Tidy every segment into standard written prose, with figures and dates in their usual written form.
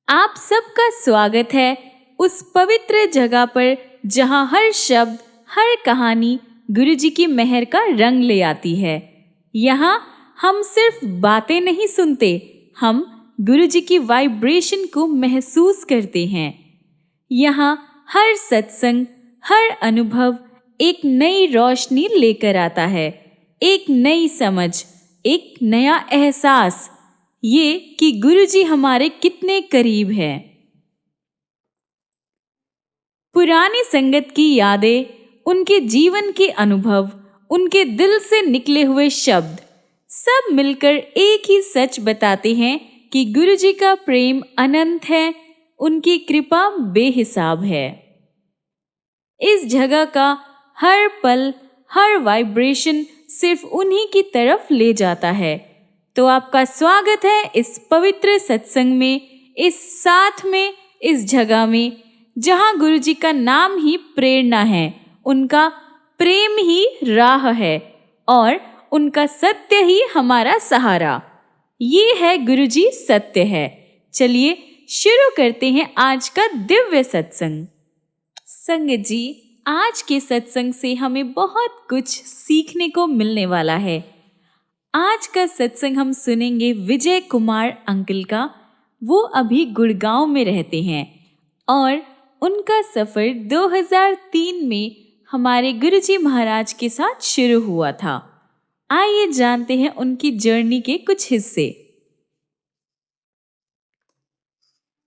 आप सबका स्वागत है उस पवित्र जगह पर जहां हर शब्द, हर कहानी गुरुजी की मेहर का रंग ले आती है। यहाँ हम सिर्फ बातें नहीं सुनते, हम गुरुजी की वाइब्रेशन को महसूस करते हैं। यहाँ हर सत्संग, हर अनुभव एक नई रोशनी लेकर आता है, एक नई समझ, एक नया एहसास, ये कि गुरुजी हमारे कितने करीब हैं। पुरानी संगत की यादें, उनके जीवन के अनुभव, उनके दिल से निकले हुए शब्द, सब मिलकर एक ही सच बताते हैं कि गुरुजी का प्रेम अनंत है, उनकी कृपा बेहिसाब है। इस जगह का हर पल, हर वाइब्रेशन सिर्फ उन्हीं की तरफ ले जाता है। तो आपका स्वागत है इस पवित्र सत्संग में, इस साथ में, इस जगह में जहां गुरुजी का नाम ही प्रेरणा है, उनका प्रेम ही राह है और उनका सत्य ही हमारा सहारा। ये है गुरुजी सत्य है। चलिए शुरू करते हैं आज का दिव्य सत्संग। संगत जी, आज के सत्संग से हमें बहुत कुछ सीखने को मिलने वाला है। आज का सत्संग हम सुनेंगे विजय कुमार अंकल का। वो अभी गुड़गांव में रहते हैं और उनका सफ़र 2003 में हमारे गुरुजी महाराज के साथ शुरू हुआ था। आइए जानते हैं उनकी जर्नी के कुछ हिस्से।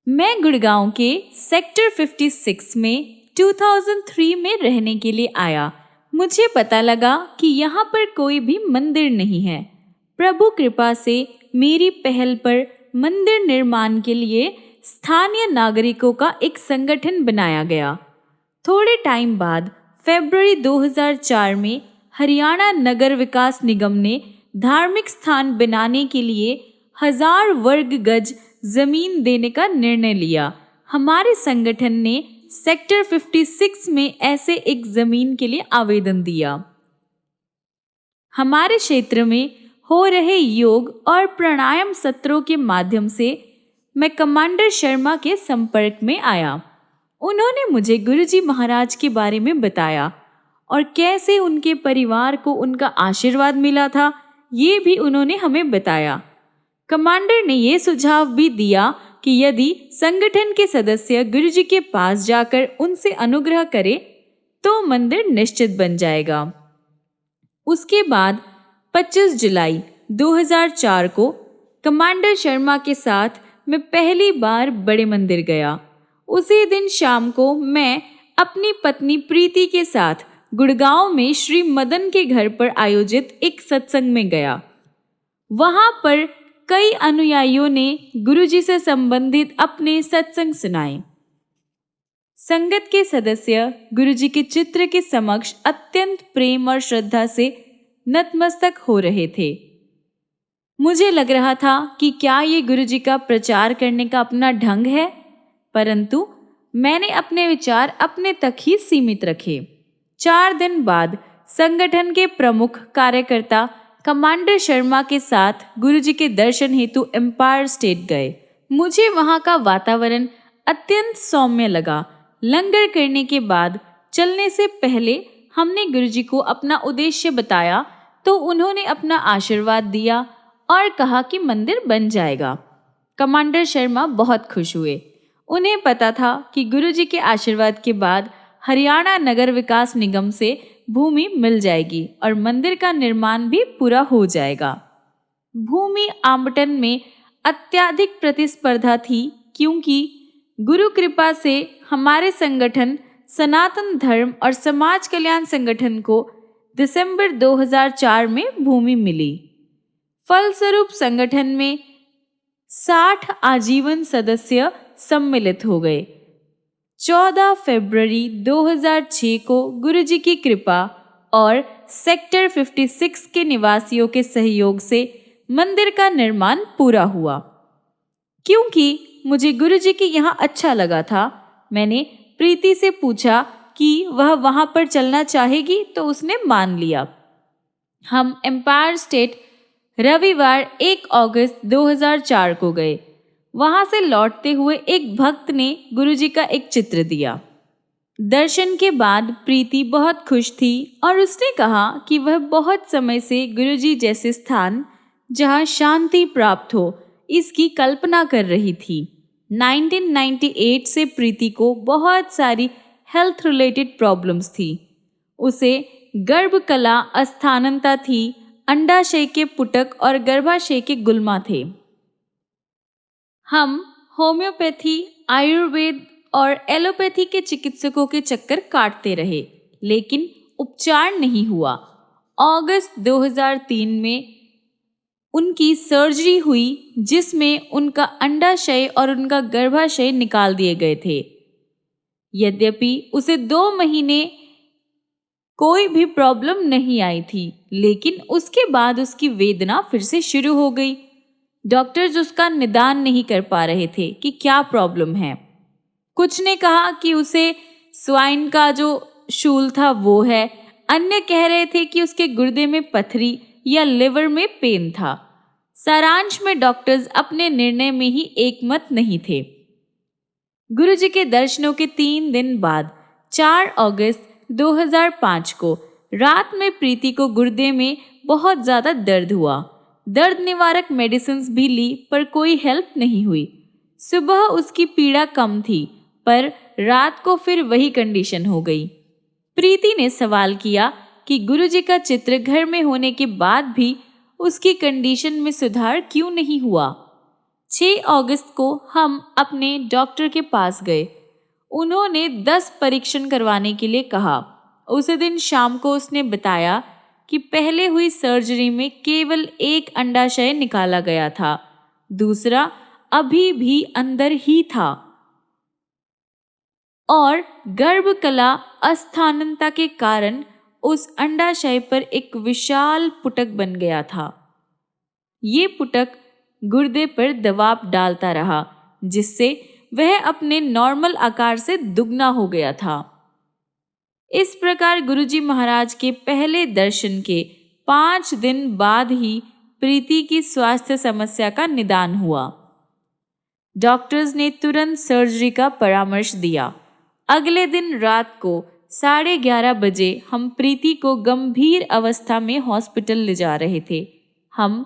मैं गुड़गांव के सेक्टर 56 में 2003 में रहने के लिए आया। मुझे पता लगा कि यहाँ पर कोई भी मंदिर नहीं है। प्रभु कृपा से मेरी पहल पर मंदिर निर्माण के लिए स्थानीय नागरिकों का एक संगठन बनाया गया। थोड़े टाइम बाद फरवरी 2004 में हरियाणा नगर विकास निगम ने धार्मिक स्थान बनाने के लिए 1000 वर्ग गज जमीन देने का निर्णय लिया। हमारे संगठन ने सेक्टर 56 में ऐसे एक जमीन के लिए आवेदन दिया। हमारे क्षेत्र में हो रहे योग और प्राणायाम सत्रों के माध्यम से मैं कमांडर शर्मा के संपर्क में आया। उन्होंने मुझे गुरुजी महाराज के बारे में बताया और कैसे उनके परिवार को उनका आशीर्वाद मिला था, ये भी उन्होंने हमें बताया। कमांडर ने ये सुझाव भी दिया कि यदि संगठन के सदस्य गुरुजी के पास जाकर उनसे अनुग्रह करे तो मंदिर निश्चित बन जाएगा। उसके बाद 25 जुलाई 2004 को कमांडर शर्मा के साथ मैं पहली बार बड़े मंदिर गया। उसी दिन शाम को मैं अपनी पत्नी प्रीति के साथ गुड़गांव में श्री मदन के घर पर आयोजित एक सत्संग में गया। वहां पर कई अनुयायियों ने गुरुजी से संबंधित अपने सत्संग सुनाए। संगत के सदस्य गुरुजी के चित्र के समक्ष अत्यंत प्रेम और श्रद्धा से नतमस्तक हो रहे थे। मुझे लग रहा था कि क्या ये गुरुजी का प्रचार करने का अपना ढंग है, परंतु मैंने अपने विचार अपने तक ही सीमित रखे। 4 दिन बाद संगठन के प्रमुख कार्यकर्ता कमांडर शर्मा के साथ गुरुजी के दर्शन हेतु एम्पायर स्टेट गए। मुझे वहाँ का वातावरण अत्यंत सौम्य लगा। लंगर करने के बाद चलने से पहले हमने गुरुजी को अपना उद्देश्य बताया तो उन्होंने अपना आशीर्वाद दिया और कहा कि मंदिर बन जाएगा। कमांडर शर्मा बहुत खुश हुए। उन्हें पता था कि गुरुजी के आशीर्वाद के बाद हरियाणा नगर विकास निगम से भूमि मिल जाएगी और मंदिर का निर्माण भी पूरा हो जाएगा। भूमि आवंटन में अत्यधिक प्रतिस्पर्धा थी क्योंकि गुरु कृपा से हमारे संगठन सनातन धर्म और समाज कल्याण संगठन को दिसंबर 2004 में भूमि मिली। फलस्वरूप संगठन में 60 आजीवन सदस्य सम्मिलित हो गए। 14 फरवरी 2006 को गुरुजी की कृपा और सेक्टर 56 के निवासियों के सहयोग से मंदिर का निर्माण पूरा हुआ। क्योंकि मुझे गुरुजी के यहाँ अच्छा लगा था, मैंने प्रीति से पूछा कि वह वहाँ पर चलना चाहेगी तो उसने मान लिया। हम एम्पायर स्टेट रविवार 1 अगस्त 2004 को गए। वहां से लौटते हुए एक भक्त ने गुरुजी का एक चित्र दिया। दर्शन के बाद प्रीति बहुत खुश थी और उसने कहा कि वह बहुत समय से गुरुजी जैसे स्थान जहां शांति प्राप्त हो इसकी कल्पना कर रही थी। 1998 से प्रीति को बहुत सारी हेल्थ रिलेटेड प्रॉब्लम्स थी। उसे गर्भकला अस्थानता थी, अंडाशय के पुटक और गर्भाशय के गुल्मा थे। हम होम्योपैथी, आयुर्वेद और एलोपैथी के चिकित्सकों के चक्कर काटते रहे, लेकिन उपचार नहीं हुआ। अगस्त 2003 में उनकी सर्जरी हुई जिसमें उनका अंडाशय और उनका गर्भाशय निकाल दिए गए थे। यद्यपि उसे 2 महीने कोई भी प्रॉब्लम नहीं आई थी, लेकिन उसके बाद उसकी वेदना फिर से शुरू हो गई। डॉक्टर्स उसका निदान नहीं कर पा रहे थे कि क्या प्रॉब्लम है। कुछ ने कहा कि उसे स्वाइन का जो शूल था वो है, अन्य कह रहे थे कि उसके गुर्दे में पथरी या लिवर में पेन था। सारांश में डॉक्टर्स अपने निर्णय में ही एकमत नहीं थे। गुरुजी के दर्शनों के 3 दिन बाद 4 अगस्त 2005 को रात में प्रीति को गुर्दे में बहुत ज़्यादा दर्द हुआ। दर्द निवारक मेडिसिन भी ली पर कोई हेल्प नहीं हुई। सुबह उसकी पीड़ा कम थी पर रात को फिर वही कंडीशन हो गई। प्रीति ने सवाल किया कि गुरुजी का चित्र घर में होने के बाद भी उसकी कंडीशन में सुधार क्यों नहीं हुआ। 6 अगस्त को हम अपने डॉक्टर के पास गए। उन्होंने 10 परीक्षण करवाने के लिए कहा। उसी दिन शाम को उसने बताया कि पहले हुई सर्जरी में केवल एक अंडाशय निकाला गया था, दूसरा अभी भी अंदर ही था और गर्भकला अस्थानता के कारण उस अंडाशय पर एक विशाल पुटक बन गया था। ये पुटक गुर्दे पर दबाव डालता रहा जिससे वह अपने नॉर्मल आकार से दुगना हो गया था। इस प्रकार गुरुजी महाराज के पहले दर्शन के 5 दिन बाद ही प्रीति की स्वास्थ्य समस्या का निदान हुआ। डॉक्टर्स ने तुरंत सर्जरी का परामर्श दिया। अगले दिन रात को 11:30 बजे हम प्रीति को गंभीर अवस्था में हॉस्पिटल ले जा रहे थे। हम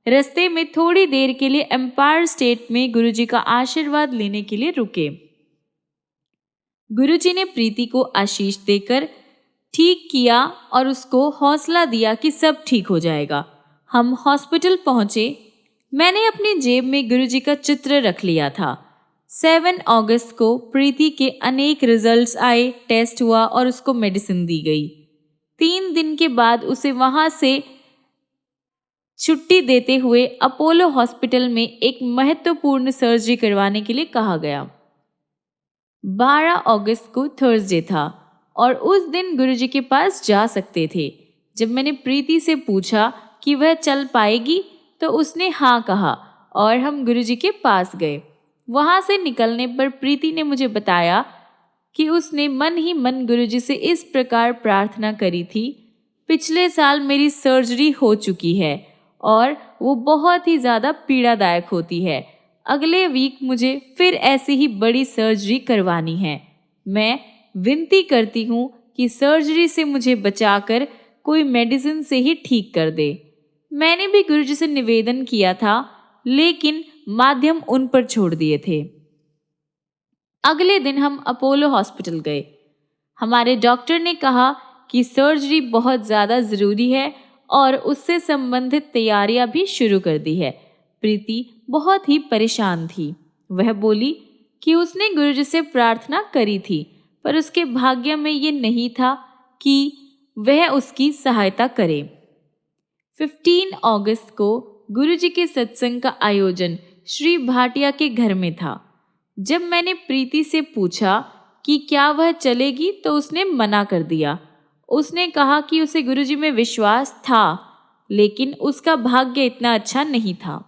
रास्ते में थोड़ी देर के लिए एम्पायर स्टेट में गुरुजी का आशीर्वाद लेने के लिए रुके। गुरुजी ने प्रीति को आशीष देकर ठीक किया और उसको हौसला दिया कि सब ठीक हो जाएगा। हम हॉस्पिटल पहुंचे। मैंने अपनी जेब में गुरुजी का चित्र रख लिया था। 7 अगस्त को प्रीति के अनेक रिजल्ट्स आए, टेस्ट हुआ और उसको मेडिसिन दी गई। 3 दिन के बाद उसे वहां से छुट्टी देते हुए अपोलो हॉस्पिटल में एक महत्वपूर्ण सर्जरी करवाने के लिए कहा गया। 12 अगस्त को थर्सडे था और उस दिन गुरुजी के पास जा सकते थे। जब मैंने प्रीति से पूछा कि वह चल पाएगी तो उसने हाँ कहा और हम गुरुजी के पास गए। वहाँ से निकलने पर प्रीति ने मुझे बताया कि उसने मन ही मन गुरुजी से इस प्रकार प्रार्थना करी थी, पिछले साल मेरी सर्जरी हो चुकी है और वो बहुत ही ज़्यादा पीड़ादायक होती है। अगले वीक मुझे फिर ऐसी ही बड़ी सर्जरी करवानी है। मैं विनती करती हूँ कि सर्जरी से मुझे बचाकर कोई मेडिसिन से ही ठीक कर दे। मैंने भी गुरुजी से निवेदन किया था, लेकिन माध्यम उन पर छोड़ दिए थे। अगले दिन हम अपोलो हॉस्पिटल गए। हमारे डॉक्टर ने कहा कि सर्जरी बहुत ज़्यादा ज़रूरी है और उससे संबंधित तैयारियां भी शुरू कर दी है। प्रीति बहुत ही परेशान थी। वह बोली कि उसने गुरुजी से प्रार्थना करी थी पर उसके भाग्य में ये नहीं था कि वह उसकी सहायता करे। 15 अगस्त को गुरुजी के सत्संग का आयोजन श्री भाटिया के घर में था। जब मैंने प्रीति से पूछा कि क्या वह चलेगी तो उसने मना कर दिया। उसने कहा कि उसे गुरुजी में विश्वास था, लेकिन उसका भाग्य इतना अच्छा नहीं था।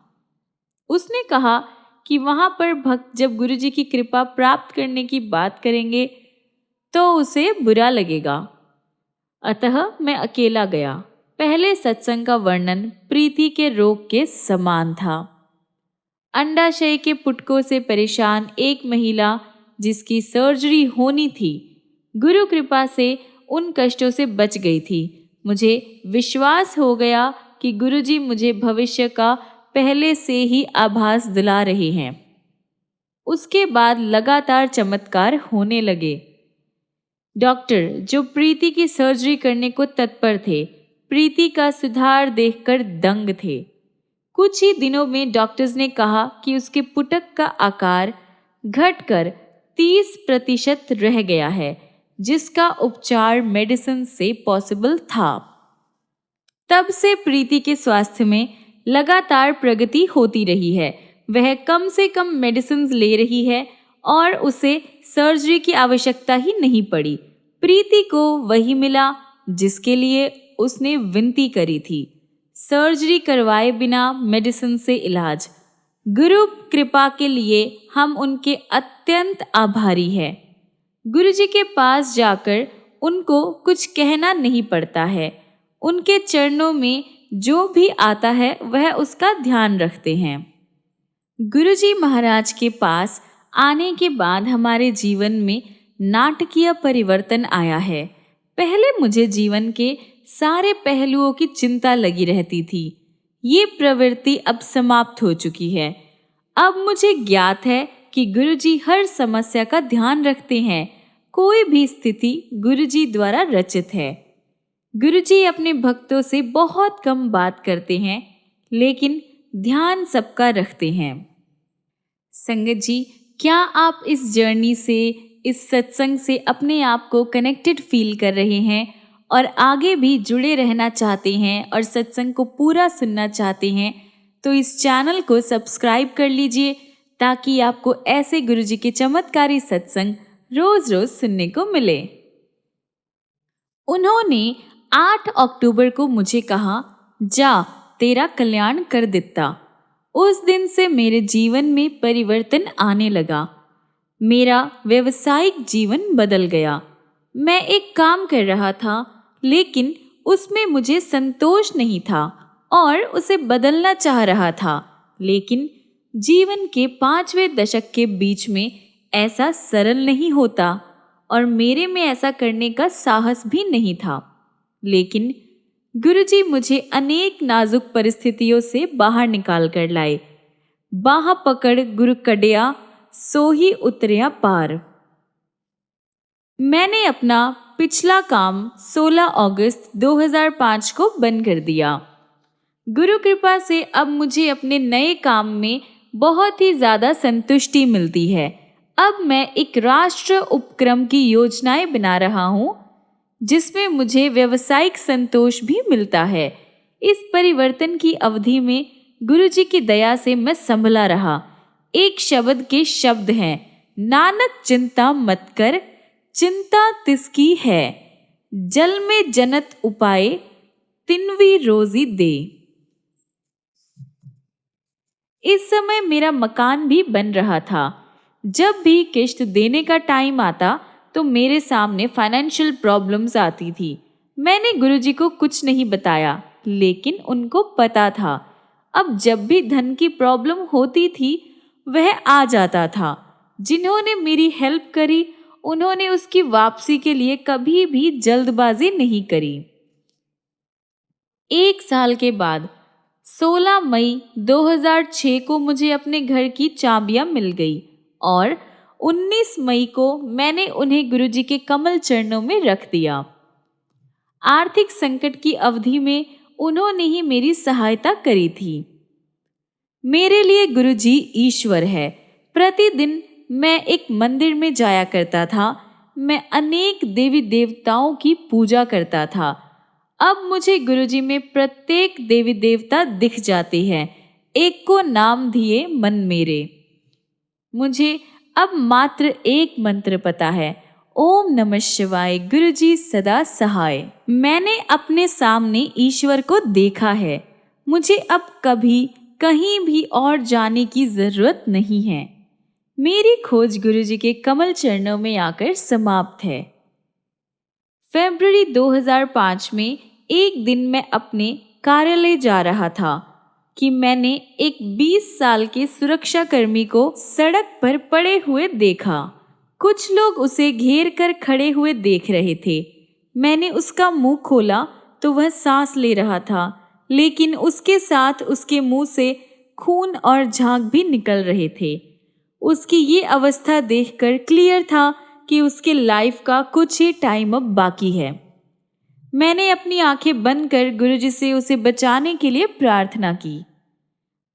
उसने कहा कि वहाँ पर भक्त जब गुरुजी की कृपा प्राप्त करने की बात करेंगे तो उसे बुरा लगेगा। अतः मैं अकेला गया। पहले सत्संग का वर्णन प्रीति के रोग के समान था। अंडाशय के पुटकों से परेशान एक महिला जिसकी सर्जरी होनी थी, गुरु कृपा से उन कष्टों से बच गई थी। मुझे विश्वास हो गया कि गुरुजी मुझे भविष्य का पहले से ही आभास दिला रहे हैं। उसके बाद लगातार चमत्कार होने लगे। डॉक्टर जो प्रीति की सर्जरी करने को तत्पर थे, प्रीति का सुधार देखकर दंग थे। कुछ ही दिनों में डॉक्टर्स ने कहा कि उसके पुटक का आकार घटकर 30% रह गया है, जिसका उपचार मेडिसिन से पॉसिबल था। तब से प्रीति के स्वास्थ्य में लगातार प्रगति होती रही है। वह कम से कम मेडिसिन ले रही है और उसे सर्जरी की आवश्यकता ही नहीं पड़ी। प्रीति को वही मिला जिसके लिए उसने विनती करी थी, सर्जरी करवाए बिना मेडिसिन से इलाज। गुरु कृपा के लिए हम उनके अत्यंत आभारी हैं। गुरुजी के पास जाकर उनको कुछ कहना नहीं पड़ता है। उनके चरणों में जो भी आता है वह उसका ध्यान रखते हैं। गुरुजी महाराज के पास आने के बाद हमारे जीवन में नाटकीय परिवर्तन आया है। पहले मुझे जीवन के सारे पहलुओं की चिंता लगी रहती थी। ये प्रवृत्ति अब समाप्त हो चुकी है। अब मुझे ज्ञात है कि गुरुजी हर समस्या का ध्यान रखते हैं। कोई भी स्थिति गुरुजी द्वारा रचित है। गुरुजी अपने भक्तों से बहुत कम बात करते हैं, लेकिन ध्यान सबका रखते हैं। संगत जी, क्या आप इस जर्नी से, इस सत्संग से अपने आप को कनेक्टेड फील कर रहे हैं और आगे भी जुड़े रहना चाहते हैं और सत्संग को पूरा सुनना चाहते हैं? तो इस चैनल को सब्सक्राइब कर लीजिए ताकि आपको ऐसे गुरुजी के चमत्कारी सत्संग रोज रोज सुनने को मिले। उन्होंने 8 अक्टूबर को मुझे कहा, जा तेरा कल्याण कर देता। उस दिन से मेरे जीवन में परिवर्तन आने लगा। मेरा व्यवसायिक जीवन बदल गया। मैं एक काम कर रहा था, लेकिन उसमें मुझे संतोष नहीं था और उसे बदलना चाह रहा था, लेकिन जीवन के 5वें दशक के बीच में ऐसा सरल नहीं होता और मेरे में ऐसा करने का साहस भी नहीं था। लेकिन गुरुजी मुझे अनेक नाजुक परिस्थितियों से बाहर निकाल कर लाए। बाह पकड़ गुरु कड़िया सो ही उतरिया पार। मैंने अपना पिछला काम 16 अगस्त 2005 को बंद कर दिया। गुरु कृपा से अब मुझे अपने नए काम में बहुत ही ज़्यादा संतुष्टि मिलती है। अब मैं एक राष्ट्र उपक्रम की योजनाएं बना रहा हूँ, जिसमें मुझे व्यावसायिक संतोष भी मिलता है। इस परिवर्तन की अवधि में गुरुजी की दया से मैं संभला रहा। एक शब्द के शब्द हैं, नानक चिंता मत कर, चिंता तिसकी है, जल में जन्नत उपाय, तिनवी रोजी दे। इस समय मेरा मकान भी बन रहा था। जब भी किश्त देने का टाइम आता तो मेरे सामने फाइनेंशियल प्रॉब्लम्स आती थी। मैंने गुरुजी को कुछ नहीं बताया, लेकिन उनको पता था। अब जब भी धन की प्रॉब्लम होती थी वह आ जाता था। जिन्होंने मेरी हेल्प करी उन्होंने उसकी वापसी के लिए कभी भी जल्दबाजी नहीं करी। 1 साल के बाद 16 मई 2006 को मुझे अपने घर की चाबियां मिल गई और 19 मई को मैंने उन्हें गुरुजी के कमल चरणों में रख दिया। आर्थिक संकट की अवधि में उन्होंने ही मेरी सहायता करी थी। मेरे लिए गुरुजी ईश्वर है। प्रतिदिन मैं एक मंदिर में जाया करता था। मैं अनेक देवी देवताओं की पूजा करता था। अब मुझे गुरुजी में प्रत्येक देवी देवता दिख जाते हैं। एक को नाम दिए मन मेरे। मुझे अब मात्र एक मंत्र पता है, ओम नमः शिवाय, गुरुजी सदा सहाय। मैंने अपने सामने ईश्वर को देखा है। मुझे अब कभी कहीं भी और जाने की जरूरत नहीं है। मेरी खोज गुरुजी के कमल चरणों में आकर समाप्त है। फरवरी 2005 में एक दिन मैं अपने कार्यालय जा रहा था। कि मैंने एक 20 साल के सुरक्षाकर्मी को सड़क पर पड़े हुए देखा। कुछ लोग उसे घेर कर खड़े हुए देख रहे थे। मैंने उसका मुंह खोला तो वह सांस ले रहा था, लेकिन उसके साथ उसके मुंह से खून और झाग भी निकल रहे थे। उसकी ये अवस्था देखकर क्लियर था कि उसके लाइफ का कुछ ही टाइम अब बाकी है। मैंने अपनी आंखें बंद कर गुरुजी से उसे बचाने के लिए प्रार्थना की।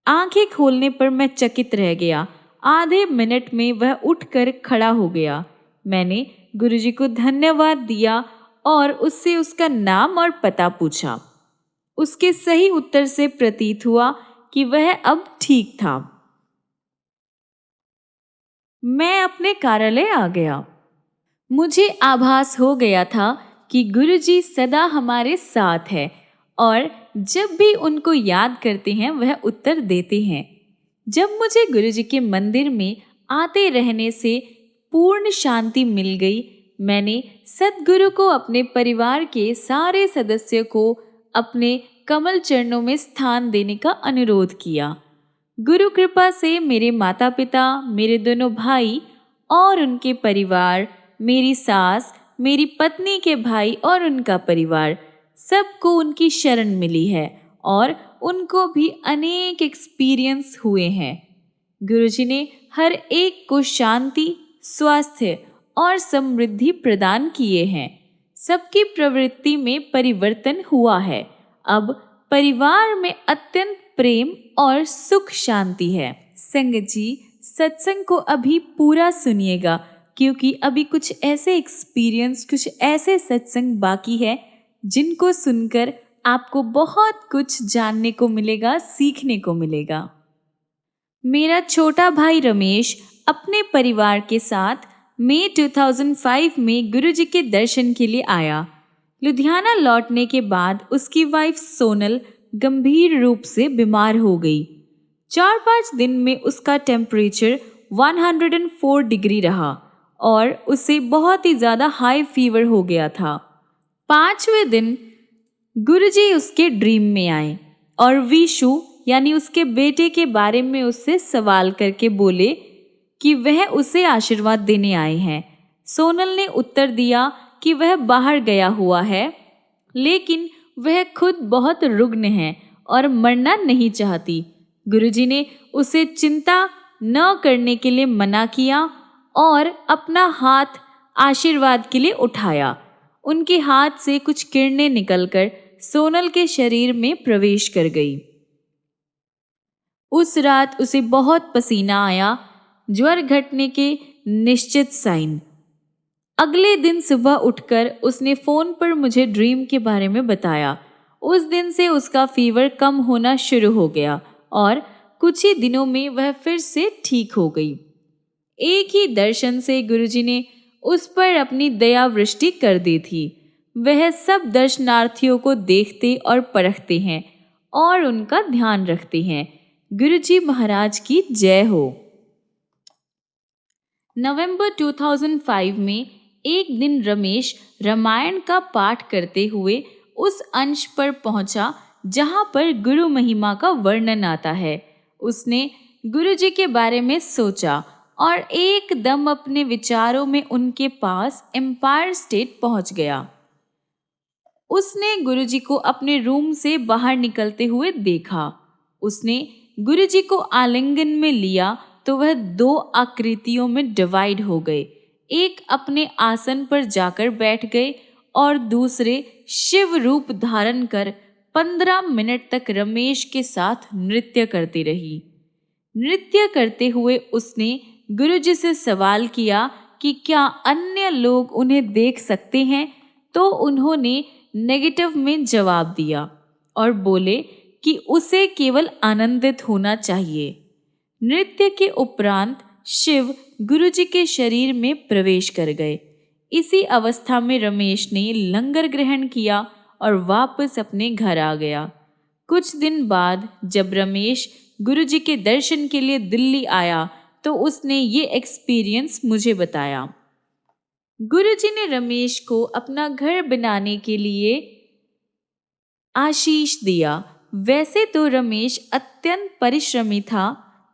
आंखें खोलने पर मैं चकित रह गया। आधे मिनट में वह उठकर खड़ा हो गया। मैंने गुरुजी को धन्यवाद दिया और उससे उसका नाम और पता पूछा। उसके सही उत्तर से प्रतीत हुआ कि वह अब ठीक था। मैं अपने कार्यालय आ गया। मुझे आभास हो गया था कि गुरुजी सदा हमारे साथ है और जब भी उनको याद करते हैं वह उत्तर देते हैं। जब मुझे गुरुजी के मंदिर में आते रहने से पूर्ण शांति मिल गई, मैंने सद्गुरु को अपने परिवार के सारे सदस्यों को अपने कमल चरणों में स्थान देने का अनुरोध किया। गुरु कृपा से मेरे माता पिता, मेरे दोनों भाई और उनके परिवार, मेरी सास, मेरी पत्नी के भाई और उनका परिवार, सबको उनकी शरण मिली है और उनको भी अनेक एक्सपीरियंस हुए हैं। गुरुजी ने हर एक को शांति, स्वास्थ्य और समृद्धि प्रदान किए हैं। सबकी प्रवृत्ति में परिवर्तन हुआ है। अब परिवार में अत्यंत प्रेम और सुख शांति है। संगत जी, सत्संग को अभी पूरा सुनिएगा, क्योंकि अभी कुछ ऐसे एक्सपीरियंस, कुछ ऐसे सत्संग बाकी है जिनको सुनकर आपको बहुत कुछ जानने को मिलेगा, सीखने को मिलेगा। मेरा छोटा भाई रमेश अपने परिवार के साथ मई 2005 में गुरुजी के दर्शन के लिए आया। लुधियाना लौटने के बाद उसकी वाइफ सोनल गंभीर रूप से बीमार हो गई। 4-5 दिन में उसका टेम्परेचर 104 डिग्री रहा और उसे बहुत ही ज़्यादा हाई फीवर हो गया था। 5वें दिन गुरुजी उसके ड्रीम में आए और विशु यानी उसके बेटे के बारे में उससे सवाल करके बोले कि वह उसे आशीर्वाद देने आए हैं। सोनल ने उत्तर दिया कि वह बाहर गया हुआ है, लेकिन वह खुद बहुत रुग्ण है और मरना नहीं चाहती। गुरुजी ने उसे चिंता न करने के लिए मना किया और अपना हाथ आशीर्वाद के लिए उठाया। उनके हाथ से कुछ किरणें निकलकर सोनल के शरीर में प्रवेश कर गई। उस रात उसे बहुत पसीना आया, ज्वर घटने के निश्चित साइन। अगले दिन सुबह उठकर उसने फ़ोन पर मुझे ड्रीम के बारे में बताया। उस दिन से उसका फीवर कम होना शुरू हो गया और कुछ ही दिनों में वह फिर से ठीक हो गई। एक ही दर्शन से गुरुजी ने उस पर अपनी दया वृष्टि कर दी थी। वह सब दर्शनार्थियों को देखते और परखते हैं और उनका ध्यान रखते हैं। गुरुजी महाराज की जय हो। नवंबर 2005 में एक दिन रमेश रामायण का पाठ करते हुए उस अंश पर पहुंचा जहां पर गुरु महिमा का वर्णन आता है। उसने गुरुजी के बारे में सोचा और एकदम अपने विचारों में उनके पास एम्पायर स्टेट पहुंच गया। उसने गुरुजी को अपने रूम से बाहर निकलते हुए देखा। उसने गुरुजी को आलिंगन में लिया तो वह 2 आकृतियों में डिवाइड हो गए। एक अपने आसन पर जाकर बैठ गए और दूसरे शिव रूप धारण कर 15 मिनट तक रमेश के साथ नृत्य करती रही। नृत्य करते हुए उसने गुरुजी से सवाल किया कि क्या अन्य लोग उन्हें देख सकते हैं, तो उन्होंने नेगेटिव में जवाब दिया और बोले कि उसे केवल आनंदित होना चाहिए। नृत्य के उपरांत शिव गुरुजी के शरीर में प्रवेश कर गए। इसी अवस्था में रमेश ने लंगर ग्रहण किया और वापस अपने घर आ गया। कुछ दिन बाद जब रमेश गुरुजी के दर्शन के लिए दिल्ली आया तो उसने ये एक्सपीरियंस मुझे बताया। गुरुजी ने रमेश को अपना घर बनाने के लिए आशीष दिया। वैसे तो रमेश अत्यंत परिश्रमी था।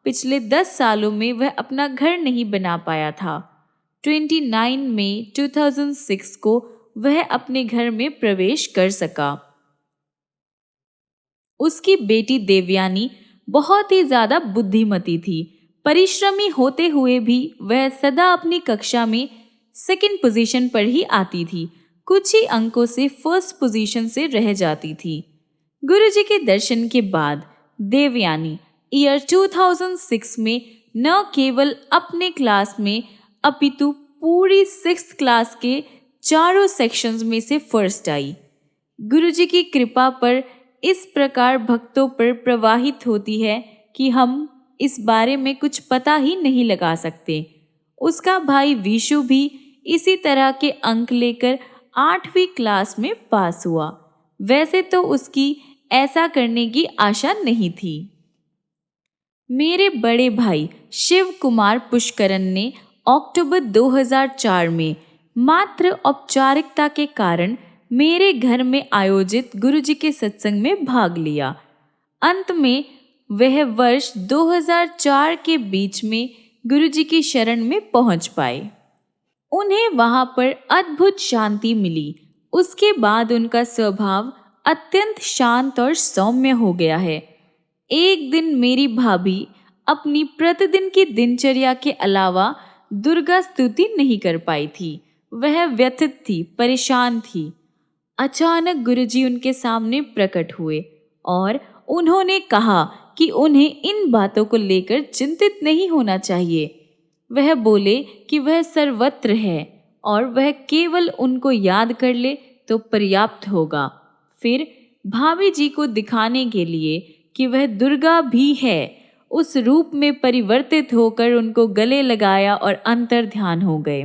पिछले 10 सालों में वह अपना घर नहीं बना पाया था। 29 मई 2006 को वह अपने घर में प्रवेश कर सका। उसकी बेटी देवयानी बहुत ही ज्यादा बुद्धिमती थी। परिश्रमी होते हुए भी वह सदा अपनी कक्षा में सेकंड पोजीशन पर ही आती थी। कुछ ही अंकों से फर्स्ट पोजीशन से रह जाती थी। गुरुजी के दर्शन के बाद देवयानी ईयर 2006 में न केवल अपने क्लास में अपितु पूरी 6th क्लास के चारों सेक्शंस में से फर्स्ट आई। गुरुजी की कृपा पर इस प्रकार भक्तों पर प्रवाहित होती है कि हम इस बारे में कुछ पता ही नहीं लगा सकते। उसका भाई विशु भी इसी तरह के अंक लेकर 8वीं क्लास में पास हुआ। वैसे तो उसकी ऐसा करने की आशा नहीं थी। मेरे बड़े भाई शिव कुमार पुष्करन ने अक्टूबर 2004 में मात्र औपचारिकता के कारण मेरे घर में आयोजित गुरुजी के सत्संग में भाग लिया। अंत में वह वर्ष 2004 के बीच में गुरुजी की शरण में पहुंच पाए। उन्हें वहां पर अद्भुत शांति मिली। उसके बाद उनका स्वभाव अत्यंत शांत और सौम्य हो गया है। एक दिन मेरी भाभी अपनी प्रतिदिन की दिनचर्या के अलावा दुर्गा स्तुति नहीं कर पाई थी। वह व्यथित थी, परेशान थी। अचानक गुरुजी उनके सामने प्रकट हुए और उन्होंने कहा कि उन्हें इन बातों को लेकर चिंतित नहीं होना चाहिए। वह बोले कि वह सर्वत्र है और वह केवल उनको याद कर ले तो पर्याप्त होगा। फिर भाभी जी को दिखाने के लिए कि वह दुर्गा भी है, उस रूप में परिवर्तित होकर उनको गले लगाया और अंतर ध्यान हो गए।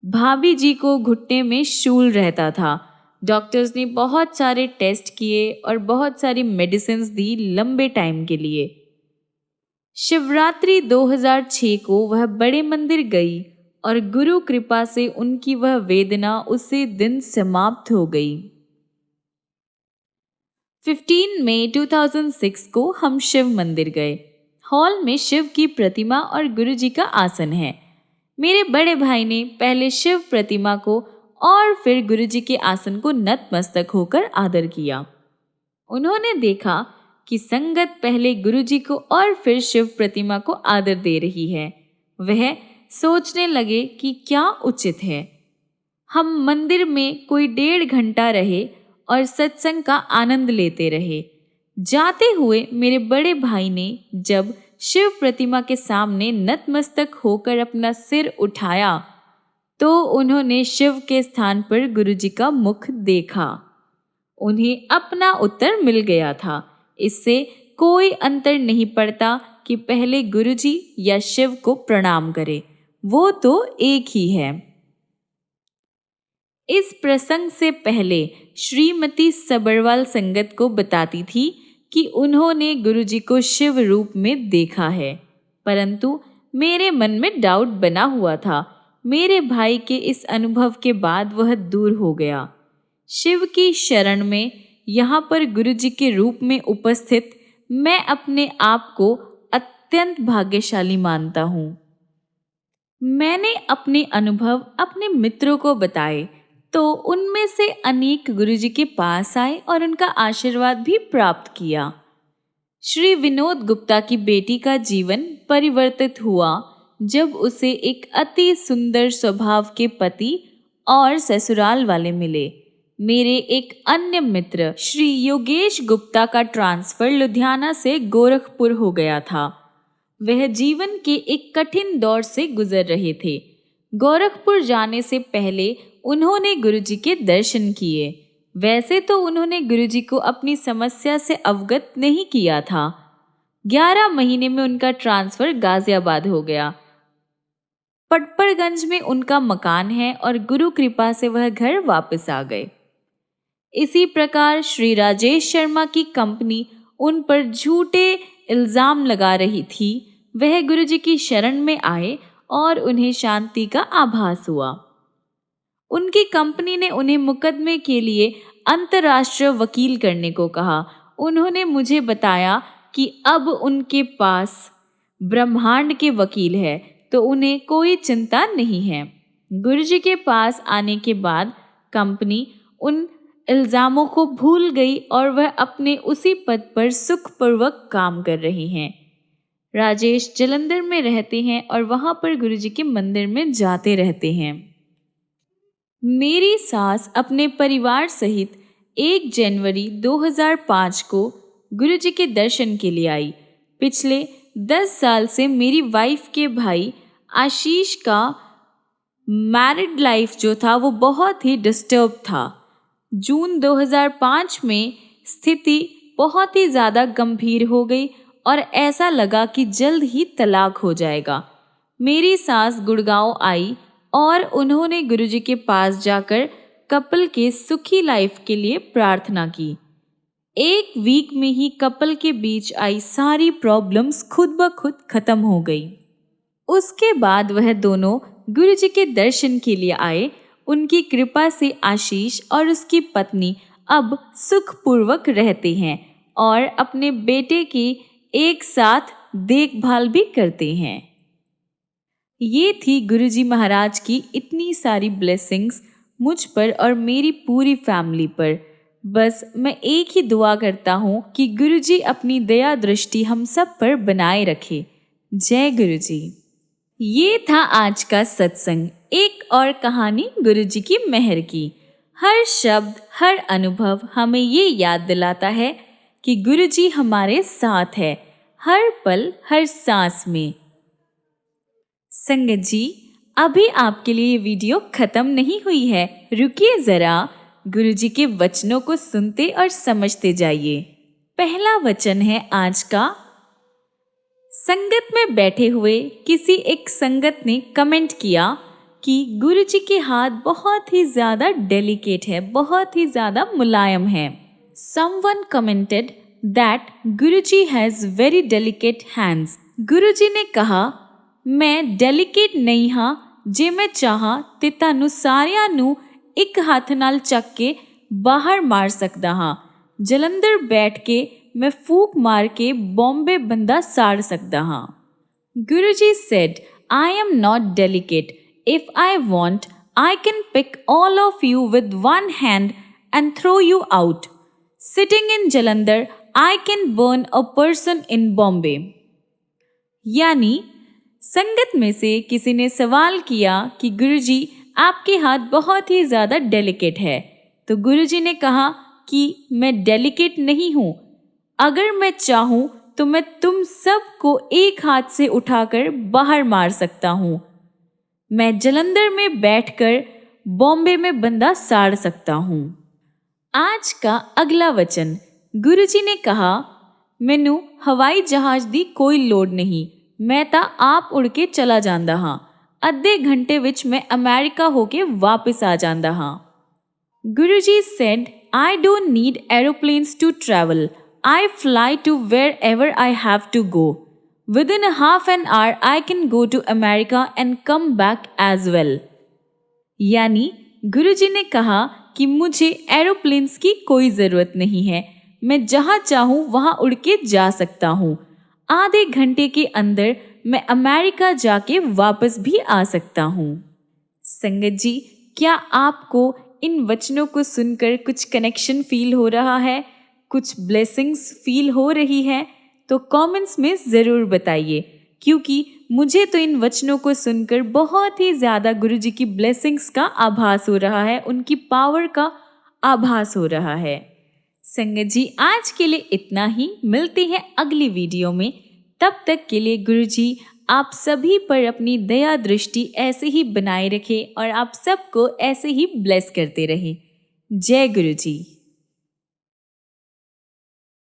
भाभी जी को घुटने में शूल रहता था। डॉक्टर्स ने बहुत सारे टेस्ट किए और बहुत सारी मेडिसिन्स दी लंबे टाइम के लिए। शिवरात्रि 2006 को वह बड़े मंदिर गई और गुरु कृपा से उनकी वह वेदना उसी दिन समाप्त हो गई। 15 मई 2006 को हम शिव मंदिर गए। हॉल में शिव की प्रतिमा और गुरुजी का आसन है। मेरे बड़े भाई ने पहले शिव प्रतिमा को और फिर गुरुजी के आसन को नतमस्तक होकर आदर किया। उन्होंने देखा कि संगत पहले गुरुजी को और फिर शिव प्रतिमा को आदर दे रही है। वह सोचने लगे कि क्या उचित है। हम मंदिर में कोई 1.5 घंटा रहे और सत्संग का आनंद लेते रहे। जाते हुए मेरे बड़े भाई ने जब शिव प्रतिमा के सामने नतमस्तक होकर अपना सिर उठाया तो उन्होंने शिव के स्थान पर गुरुजी का मुख देखा। उन्हें अपना उत्तर मिल गया था। इससे कोई अंतर नहीं पड़ता कि पहले गुरुजी या शिव को प्रणाम करें, वो तो एक ही है। इस प्रसंग से पहले श्रीमती सबरवाल संगत को बताती थी कि उन्होंने गुरुजी को शिव रूप में देखा है, परंतु मेरे मन में डाउट बना हुआ था। मेरे भाई के इस अनुभव के बाद वह दूर हो गया। शिव की शरण में यहाँ पर गुरुजी के रूप में उपस्थित मैं अपने आप को अत्यंत भाग्यशाली मानता हूँ। मैंने अपने अनुभव अपने मित्रों को बताए तो उनमें से अनेक गुरुजी के पास आए और उनका आशीर्वाद भी प्राप्त किया। श्री विनोद गुप्ता की बेटी का जीवन परिवर्तित हुआ जब उसे एक अति सुंदर स्वभाव के पति और ससुराल वाले मिले। मेरे एक अन्य मित्र श्री योगेश गुप्ता का ट्रांसफर लुधियाना से गोरखपुर हो गया था। वह जीवन के एक कठिन दौर से गुजर रहे थे। गोरखपुर जाने से पहले उन्होंने गुरुजी के दर्शन किए। वैसे तो उन्होंने गुरुजी को अपनी समस्या से अवगत नहीं किया था। 11 महीने में उनका ट्रांसफर गाजियाबाद हो गया। पटपड़गंज में उनका मकान है और गुरु कृपा से वह घर वापस आ गए। इसी प्रकार श्री राजेश शर्मा की कंपनी उन पर झूठे इल्जाम लगा रही थी। वह गुरुजी की शरण में आए और उन्हें शांति का आभास हुआ। उनकी कंपनी ने उन्हें मुकदमे के लिए अंतर्राष्ट्रीय वकील करने को कहा। उन्होंने मुझे बताया कि अब उनके पास ब्रह्मांड के वकील है, तो उन्हें कोई चिंता नहीं है। गुरुजी के पास आने के बाद कंपनी उन इल्ज़ामों को भूल गई और वह अपने उसी पद पर सुखपूर्वक काम कर रही हैं। राजेश जालंधर में रहते हैं और वहाँ पर गुरुजी के मंदिर में जाते रहते हैं। मेरी सास अपने परिवार सहित 1 जनवरी 2005 को गुरुजी के दर्शन के लिए आई। पिछले 10 साल से मेरी वाइफ के भाई आशीष का मैरिड लाइफ जो था वो बहुत ही डिस्टर्ब था। जून 2005 में स्थिति बहुत ही ज़्यादा गंभीर हो गई और ऐसा लगा कि जल्द ही तलाक हो जाएगा। मेरी सास गुड़गांव आई और उन्होंने गुरुजी के पास जाकर कपल के सुखी लाइफ के लिए प्रार्थना की। 1 वीक में ही कपल के बीच आई सारी प्रॉब्लम्स खुद ब खुद खत्म हो गई। उसके बाद वह दोनों गुरुजी के दर्शन के लिए आए। उनकी कृपा से आशीष और उसकी पत्नी अब सुखपूर्वक रहते हैं और अपने बेटे की एक साथ देखभाल भी करते हैं। ये थी गुरुजी महाराज की इतनी सारी ब्लेसिंग्स मुझ पर और मेरी पूरी फैमिली पर। बस मैं एक ही दुआ करता हूँ कि गुरुजी अपनी दया दृष्टि हम सब पर बनाए रखे। जय गुरुजी। ये था आज का सत्संग, एक और कहानी गुरुजी की मेहर की। हर शब्द, हर अनुभव हमें ये याद दिलाता है कि गुरुजी हमारे साथ है, हर पल, हर सांस में। संगत जी, अभी आपके लिए ये वीडियो खत्म नहीं हुई है। रुकिए जरा, गुरुजी के वचनों को सुनते और समझते जाइए। पहला वचन है आज का। संगत में बैठे हुए किसी एक संगत ने कमेंट किया कि गुरुजी के हाथ बहुत ही ज़्यादा डेलिकेट है, बहुत ही ज़्यादा मुलायम है। Someone commented that Guruji has very delicate hands. गुरुजी ने कहा, मैं डेलिकेट नहीं हाँ, जे मैं चाहा ते तानू सारिਆਂ ਨੂੰ ਇੱਕ ਹੱਥ ਨਾਲ ਚੱਕ ਕੇ ਬਾਹਰ ਮਾਰ ਸਕਦਾ ਹਾਂ। ਜਲੰਧਰ ਬੈਠ ਕੇ मैं फूक मार के बॉम्बे बंदा साड़ सकता हाँ। Guruji said, I am not delicate. If I want, I can pick all of you with one hand and throw you out. Sitting in Jalandhar, I can burn a person in Bombay. यानी संगत में से किसी ने सवाल किया कि गुरुजी आपके हाथ बहुत ही ज़्यादा डेलिकेट है, तो गुरुजी ने कहा कि मैं डेलिकेट नहीं हूँ। अगर मैं चाहूँ तो मैं तुम सबको एक हाथ से उठाकर बाहर मार सकता हूँ। मैं जलंधर में बैठकर बॉम्बे में बंदा साड़ सकता हूँ। आज का अगला वचन। गुरुजी ने कहा, मैनू हवाई जहाज दी कोई लोड़ नहीं, मैं ता आप उड़ के चला जांदा हाँ। अद्धे घंटे विच मैं अमेरिका होके वापस आ जांदा हाँ। गुरुजी said, I don't need aeroplanes to travel. I fly to wherever I have to go. Within a half an hour, I can go to America and come back as well. यानी गुरुजी ने कहा कि मुझे aeroplanes की कोई ज़रूरत नहीं है, मैं जहाँ चाहूँ वहाँ उड़ के जा सकता हूँ। आधे घंटे के अंदर मैं अमेरिका जाके वापस भी आ सकता हूँ। संगत जी, क्या आपको इन वचनों को सुनकर कुछ कनेक्शन फील हो रहा है, कुछ ब्लेसिंग्स फील हो रही है? तो कमेंट्स में ज़रूर बताइए, क्योंकि मुझे तो इन वचनों को सुनकर बहुत ही ज़्यादा गुरुजी की ब्लेसिंग्स का आभास हो रहा है, उनकी पावर का आभास हो रहा है। संगत जी, आज के लिए इतना ही। मिलते हैं अगली वीडियो में। तब तक के लिए गुरुजी आप सभी पर अपनी दया दृष्टि ऐसे ही बनाए रखें और आप सबको ऐसे ही ब्लेस करते रहें। जय गुरुजी।